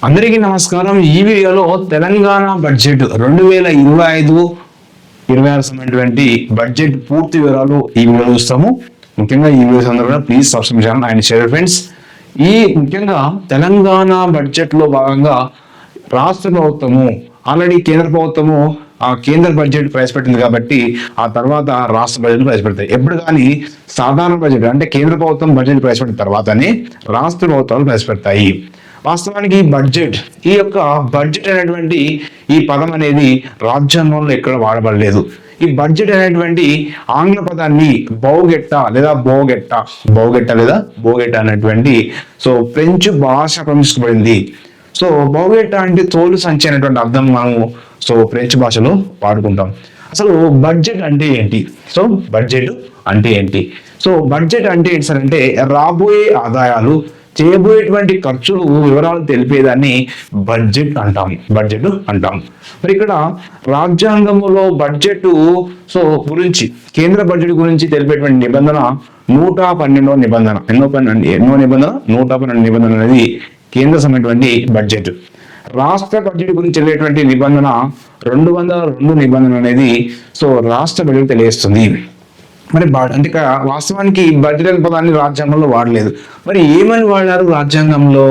అందరికీ నమస్కారం. ఈ వీడియోలో తెలంగాణ బడ్జెట్ 2025-26 సంబంధించినటువంటి బడ్జెట్ పూర్తి వివరాలు ఈ వీడియో చూస్తాము. ముఖ్యంగా ఈ వీడియో సందర్భంగా ప్లీజ్ సబ్స్క్రైబ్ చేయండి అండ్ షేర్ ఫ్రెండ్స్. ఈ ముఖ్యంగా తెలంగాణ బడ్జెట్ లో భాగంగా రాష్ట్ర ప్రభుత్వము ఆల్రెడీ కేంద్ర ప్రభుత్వము ఆ కేంద్ర బడ్జెట్ ప్రవేశపెట్టింది కాబట్టి ఆ తర్వాత రాష్ట్ర బడ్జెట్ ప్రవేశపెడతాయి. ఎప్పుడు కానీ సాధారణ బడ్జెట్ అంటే కేంద్ర ప్రభుత్వం బడ్జెట్ ప్రవేశపెట్టిన తర్వాతనే రాష్ట్ర ప్రభుత్వాలు ప్రవేశపెడతాయి. వాస్తవానికి ఈ యొక్క బడ్జెట్ అనేటువంటి ఈ పదం అనేది రాజ్యాంగంలో ఎక్కడ వాడబడలేదు. ఈ బడ్జెట్ అనేటువంటి ఆంగ్ల పదాన్ని బౌగెట్ట లేదా బోగెట్ట అనేటువంటి ఫ్రెంచ్ భాష ప్రవేశించబడింది. బౌగెట్ట అంటే తోలు సంచి అనేటువంటి అర్థం మనము ఫ్రెంచ్ భాషలో వాడుకుంటాం. అసలు బడ్జెట్ అంటే ఏంటి? బడ్జెట్ అంటే ఏంటి? బడ్జెట్ అంటే ఏంటి సార్ అంటే రాబోయే ఆదాయాలు, చేయబోయేటువంటి ఖర్చులు వివరాలు తెలిపేదాన్ని బడ్జెట్ అంటాం. మరి ఇక్కడ రాజ్యాంగంలో బడ్జెట్ గురించి కేంద్ర బడ్జెట్ గురించి తెలిపేటువంటి నిబంధన 112వ నిబంధన. ఎన్నో నిబంధన? 112 నిబంధన అనేది కేంద్ర సంబంధించినటువంటి బడ్జెట్. రాష్ట్ర బడ్జెట్ గురించి తెలిపేటువంటి నిబంధన 202 నిబంధన అనేది రాష్ట్ర బడ్జెట్ తెలియజేస్తుంది. మరి అంటే వాస్తవానికి బడ్జెట్ అనే పదాన్ని రాజ్యాంగంలో వాడలేదు. మరి ఏమని వాడారు రాజ్యాంగంలో?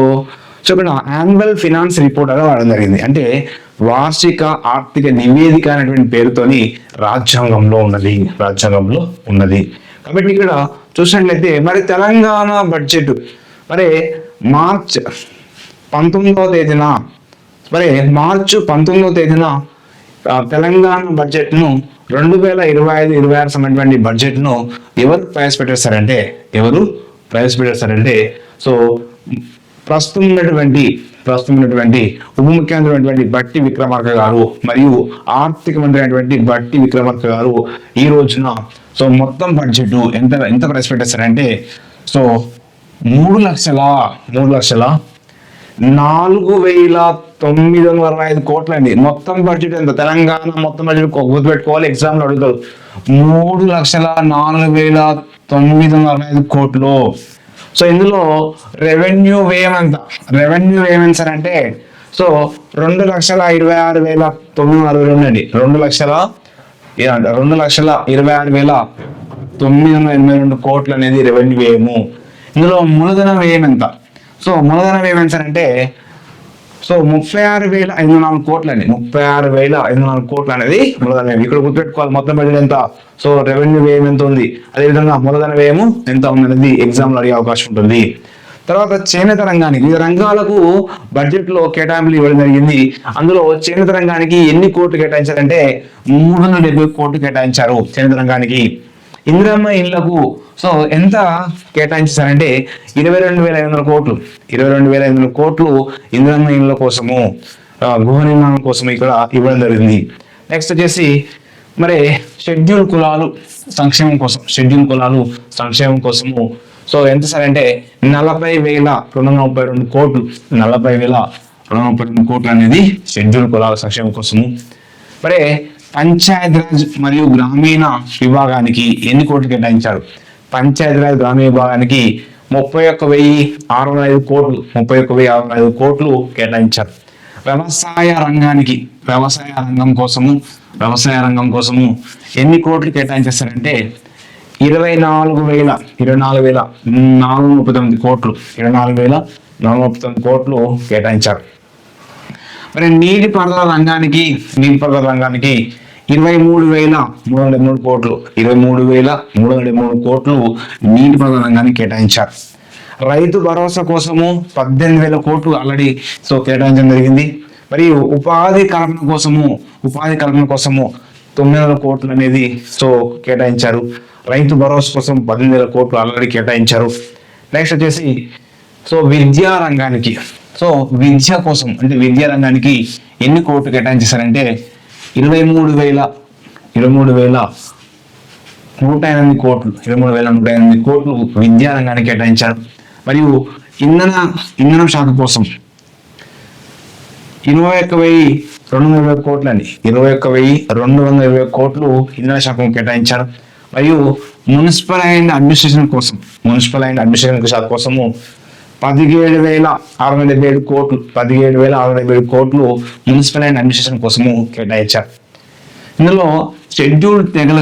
ఇక్కడ యాన్యువల్ ఫినాన్స్ రిపోర్ట్ అని వాడడం జరిగింది. అంటే వార్షిక ఆర్థిక నివేదిక అనేటువంటి పేరుతోని రాజ్యాంగంలో ఉన్నది. కాబట్టి ఇక్కడ చూసినట్లయితే మరి తెలంగాణ బడ్జెట్ మరి మార్చ్ 19వ తేదీన తెలంగాణ బడ్జెట్ ను 2025-26 సంబంధించిన బడ్జెట్ ను ఎవరు ప్రవేశపెట్టారంటే ప్రస్తుతం ఉన్నటువంటి ఉప ముఖ్యమంత్రి బట్టి విక్రమార్క గారు మరియు ఆర్థిక మంత్రి అయినటువంటి బట్టి విక్రమార్క గారు ఈ రోజున మొత్తం బడ్జెట్ ఎంత ప్రవేశపెట్టారంటే 3,04,965 కోట్లు అండి. మొత్తం బడ్జెట్ ఎంత? తెలంగాణ మొత్తం బడ్జెట్ గుర్తుపెట్టుకోవాలి, ఎగ్జామ్ లో అడుగుతారు. 3,04,965 కోట్లు. ఇందులో రెవెన్యూ వ్యయం ఎంత సార్ అంటే 2,26,962 అండి. 2,26,982 కోట్లు అనేది రెవెన్యూ వ్యయము. ఇందులో మూలధన వ్యయం ఎంత? మూలధన వ్యయం ఎంత అంటే 36,504 కోట్లు అండి. 36,504 కోట్లు అనేది మూలధన వ్యయం. ఇక్కడ గుర్తుపెట్టుకోవాలి మొత్తం బడ్జెట్ ఎంత. రెవెన్యూ వ్యయం ఎంత ఉంది, అదేవిధంగా మూలధన వ్యయము ఎంత ఉంది అనేది ఎగ్జామ్ లో అడిగే అవకాశం ఉంటుంది. తర్వాత చేనేత రంగానికి, వివిధ రంగాలకు బడ్జెట్ లో కేటాయింపులు ఇవ్వడం జరిగింది. అందులో చేనేత రంగానికి ఎన్ని కోట్లు కేటాయించారంటే 370 కోట్లు కేటాయించారు చేనేత రంగానికి. ఇందిరమ్మ ఇళ్లకు ఎంత కేటాయించారంటే 22,500 కోట్లు. 22,500 కోట్లు ఇందిరమ్మ ఇళ్ల కోసము, గృహ నిర్మాణం కోసం ఇక్కడ ఇవ్వడం జరిగింది. నెక్స్ట్ వచ్చేసి మరి షెడ్యూల్ కులాలు సంక్షేమం కోసము ఎంత సార్ అంటే 40,232 కోట్లు. 40,232 కోట్లు అనేది షెడ్యూల్ కులాల సంక్షేమం కోసము. మరి పంచాయతీరాజ్ మరియు గ్రామీణ విభాగానికి ఎన్ని కోట్లు కేటాయించారు? పంచాయతీరాజ్ గ్రామీణ విభాగానికి 31,605 కోట్లు. 31,605 కోట్లు కేటాయించారు. వ్యవసాయ రంగం కోసము ఎన్ని కోట్లు కేటాయించేస్తారంటే 24,439 కోట్లు. 24,439 కోట్లు కేటాయించారు. మరి నీటిపారుదల రంగానికి 23,373 కోట్లు. 23,373 కోట్లు నీటిపారుదల రంగానికి కేటాయించారు. రైతు భరోసా కోసము 18,000 కోట్లు ఆల్రెడీ కేటాయించడం జరిగింది. మరియు ఉపాధి కల్పన కోసము 9,000 కోట్లు అనేది కేటాయించారు. రైతు భరోసా కోసం 18,000 కోట్లు ఆల్రెడీ కేటాయించారు. నెక్స్ట్ వచ్చేసి విద్యా రంగానికి విద్యా రంగానికి ఎన్ని కోట్లు కేటాయించారంటే 23,108 కోట్లు. 23,108 కోట్లు విద్యా రంగానికి కేటాయించారు. మరియు ఇంధనం శాఖ కోసం 21,220 కోట్లు అండి. 21,220 కోట్లు ఇంధన శాఖకు కేటాయించారు. మరియు మున్సిపల్ అండ్ అడ్మినిస్ట్రేషన్ శాఖ కోసము 17,677 కోట్లు 17,677 కోట్లు మున్సిపల్ అండ్ అడ్మినిస్ట్రేషన్ కోసము కేటాయించారు. ఇందులో షెడ్యూల్ తెగల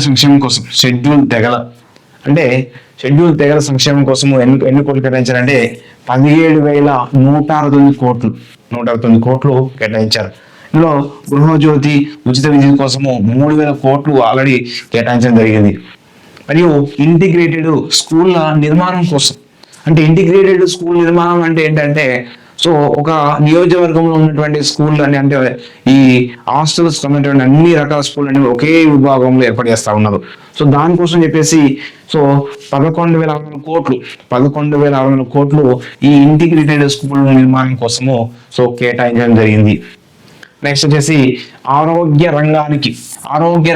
సంక్షేమం కోసము ఎన్ని కోట్లు కేటాయించారంటే 17,169 కోట్లు 169 కోట్లు కేటాయించారు. ఇందులో గృహజ్యోతి ఉచిత విద్యుత్ కోసము 3,000 కోట్లు ఆల్రెడీ కేటాయించడం జరిగింది. మరియు ఇంటిగ్రేటెడ్ స్కూళ్ళ నిర్మాణం కోసం, అంటే ఇంటిగ్రేటెడ్ స్కూల్ నిర్మాణం అంటే ఏంటంటే, సో ఒక నియోజకవర్గంలో ఉన్నటువంటి స్కూల్ అని అంటే ఈ హాస్టల్స్ ఉన్నటువంటి అన్ని రకాల స్కూల్ అనేవి ఒకే విభాగంలో ఏర్పాటు చేస్తా ఉన్నారు. సో దానికోసం చెప్పేసి సో 11,600 కోట్లు ఈ ఇంటిగ్రేటెడ్ స్కూల్ నిర్మాణం కోసము సో కేటాయించడం జరిగింది. నెక్స్ట్ వచ్చేసి ఆరోగ్య రంగానికి ఆరోగ్య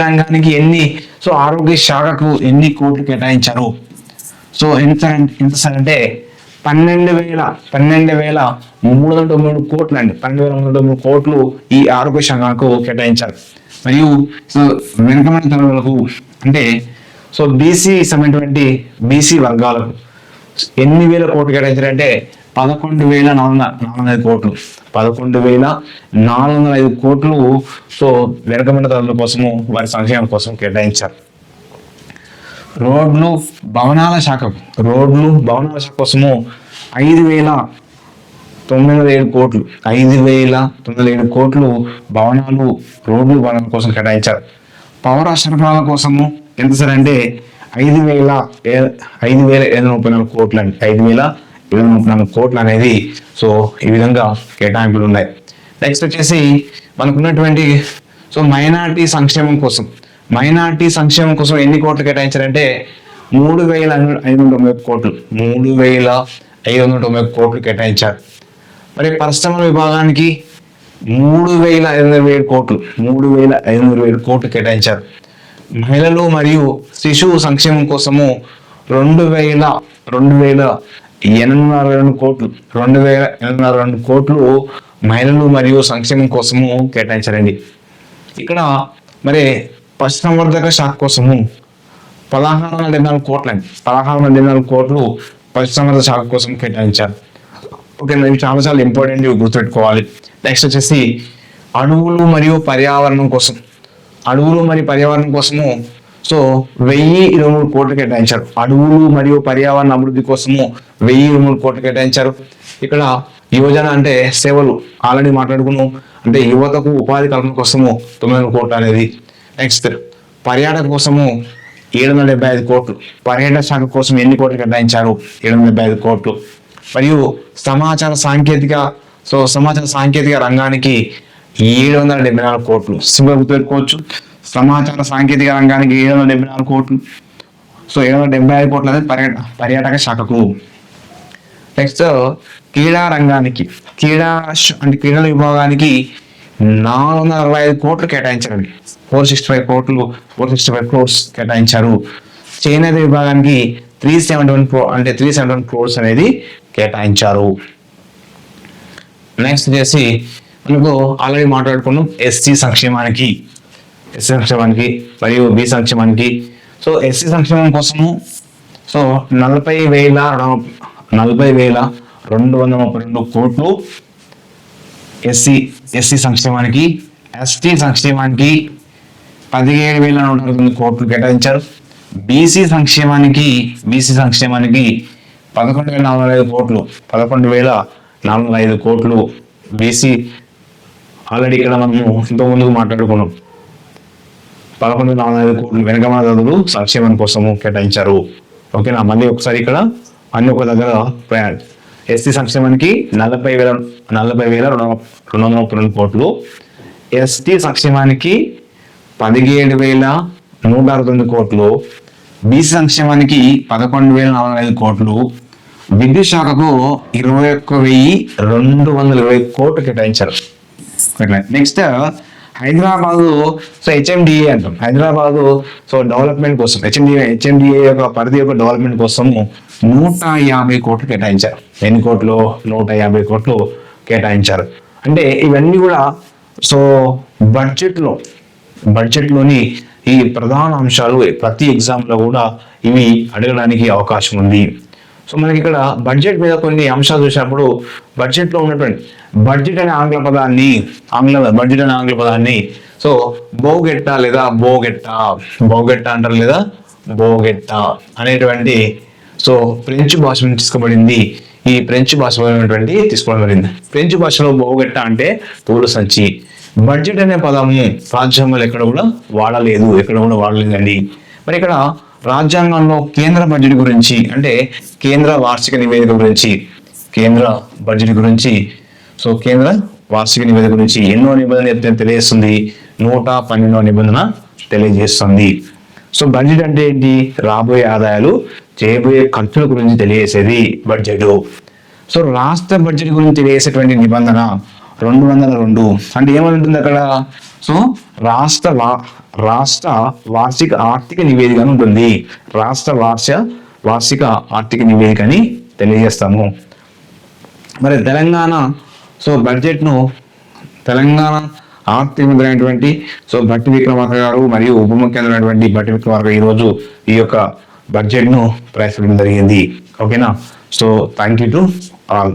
శాఖకు ఎన్ని కోట్లు కేటాయించారు? సో ఎంత సార్ అంటే 12,393 కోట్లు అండి. 12,393 కోట్లు ఈ ఆరోగ్య శాఖకు కేటాయించారు. మరియు సో వెనుకబడిన తరగతులకు అంటే సో బీసీ వర్గాలకు ఎన్ని వేల కోట్లు కేటాయించారంటే 11,405 కోట్లు 11,405 కోట్లు సో వెనుకబడిన తరగతుల కోసము వారి సంక్షేమం కోసం కేటాయించారు. రోడ్లు భవనాల శాఖ కోసము 5,907 కోట్లు 5,907 కోట్లు రోడ్లు భవనాల కోసం కేటాయించారు. పౌర సరఫరాల కోసము ఎంత సార్ అంటే 5,734 కోట్లు అండి. 5,734 కోట్లు అనేది సో ఈ విధంగా కేటాయింపులు ఉన్నాయి. నెక్స్ట్ వచ్చేసి మనకున్నటువంటి సో మైనారిటీ సంక్షేమం కోసం ఎన్ని కోట్లు కేటాయించారంటే 3,590 కోట్లు 3,590 కోట్లు కేటాయించారు. మరి పరిశ్రమల విభాగానికి 3,507 కోట్లు 3,507 కోట్లు కేటాయించారు. మహిళలు మరియు శిశువు సంక్షేమం కోసము 2,862 కోట్లు 2,862 కోట్లు మహిళలు మరియు సంక్షేమం కోసము కేటాయించారండి. ఇక్కడ మరి పశుసంవర్ధక శాఖ కోసము 1,674 కోట్లు అండి. 1,674 కోట్లు పశుసంవర్ధక శాఖ కోసం కేటాయించారు. ఓకే, ఇవి చాలా ఇంపార్టెంట్, గుర్తుపెట్టుకోవాలి. నెక్స్ట్ వచ్చేసి అడవులు మరియు పర్యావరణం కోసము సో 1,023 కోట్లు కేటాయించారు. అడవులు మరియు పర్యావరణ అభివృద్ధి కోసము 1,023 కోట్లు కేటాయించారు. ఇక్కడ యువజన అంటే సేవలు ఆల్రెడీ మాట్లాడుకున్నాం, అంటే యువతకు ఉపాధి కల్పన కోసము 900 కోట్లు అనేది. నెక్స్ట్ పర్యాటక కోసము 775 కోట్లు. పర్యాటక శాఖ కోసం ఎన్ని కోట్లు కేటాయించారు? 775 కోట్లు. మరియు సమాచార సాంకేతిక రంగానికి 774 కోట్లు. సింపుల్ గుర్తుపెట్టుకోవచ్చు. సమాచార సాంకేతిక రంగానికి 774 కోట్లు. సో 775 కోట్లు అనేది పర్యాటక శాఖకు. నెక్స్ట్ క్రీడా విభాగానికి 465 కోట్లు కేటాయించారండి. 465 క్రోర్స్ కేటాయించారు. చేనేత విభాగానికి 371 క్రోర్స్ అనేది కేటాయించారు. నెక్స్ట్ వచ్చేసి మనకు ఆల్రెడీ మాట్లాడుకున్నాం ఎస్సీ సంక్షేమానికి మరియు బి సంక్షేమానికి. సో ఎస్సీ సంక్షేమం కోసము సో 40,232 కోట్లు ఎస్సీ సంక్షేమానికి. ఎస్టీ సంక్షేమానికి 17,169 కోట్లు కేటాయించారు. బీసీ సంక్షేమానికి 11,405 కోట్లు 11,405 కోట్లు బీసీ. ఆల్రెడీ ఇక్కడ మనము ఇంతకుముందు మాట్లాడుకున్నాం 11,405 కోట్లు వెనుకబడిన తరగతులు సంక్షేమం కోసము కేటాయించారు. ఓకేనా, మళ్ళీ ఒకసారి ఇక్కడ అన్ని ఒక దగ్గర ఎస్సీ సంక్షేమానికి 40,232 కోట్లు, ఎస్టీ సంక్షేమానికి 17,169 కోట్లు, బీసీ సంక్షేమానికి 11,405 కోట్లు, విద్యుత్ శాఖకు 21,220 కోట్లు కేటాయించారు. నెక్స్ట్ హైదరాబాదు సో హెచ్ఎండిఏ అంటాం. హైదరాబాదు సో డెవలప్మెంట్ కోసం హెచ్ఎండిఏ యొక్క పరిధి యొక్క డెవలప్మెంట్ కోసం 150 కోట్లు కేటాయించారు. ఎన్ని కోట్లు? 150 కోట్లు కేటాయించారు. అంటే ఇవన్నీ కూడా సో బడ్జెట్లోని ఈ ప్రధాన అంశాలు ప్రతి ఎగ్జామ్లో కూడా ఇవి అడగడానికి అవకాశం ఉంది. సో మనకి ఇక్కడ బడ్జెట్ మీద కొన్ని అంశాలు చూసినప్పుడు బడ్జెట్ లో ఉన్నటువంటి బడ్జెట్ అనే బడ్జెట్ అనే ఆంగ్ల పదాన్ని సో బోగెట్టా లేదా బోగెట్టా అంటారు లేదా బోగెట్టా అనేటువంటి సో ఫ్రెంచ్ భాష నుంచి తీసుకోబడింది. ఈ ఫ్రెంచ్ భాషలో తీసుకోబడింది. ఫ్రెంచ్ భాషలో బోగెట్టా అంటే తోలు సంచి. బడ్జెట్ అనే పదము రాజ్యాంగంలో ఎక్కడ కూడా వాడలేదండి. మరి ఇక్కడ రాజ్యాంగంలో కేంద్ర బడ్జెట్ గురించి అంటే కేంద్ర వార్షిక నివేదిక గురించి సో కేంద్ర వార్షిక నివేదిక గురించి ఎన్నో నిబంధన తెలియజేస్తుంది? 112వ నిబంధన తెలియజేస్తుంది. సో బడ్జెట్ అంటే ఏంటి? రాబోయే ఆదాయాలు, చేయబోయే ఖర్చుల గురించి తెలియజేసేది బడ్జెట్. సో రాష్ట్ర బడ్జెట్ గురించి తెలియజేసేటువంటి నిబంధన 202 అంటే ఏమంటుంది అక్కడ? సో రాష్ట్ర వార్షిక ఆర్థిక నివేదిక అని ఉంటుంది. రాష్ట్ర వార్షిక ఆర్థిక నివేదిక అని తెలియజేస్తాము. మరి తెలంగాణ సో బడ్జెట్ను తెలంగాణ ఆర్థిక మంత్రి అయినటువంటి సో భట్టి విక్రమార్క గారు మరియు ఉప ముఖ్యమంత్రి అయినటువంటి భట్టి విక్రమార్క ఈరోజు ఈ యొక్క బడ్జెట్ను ప్రవేశపెట్టడం జరిగింది. ఓకేనా? So thank you to all.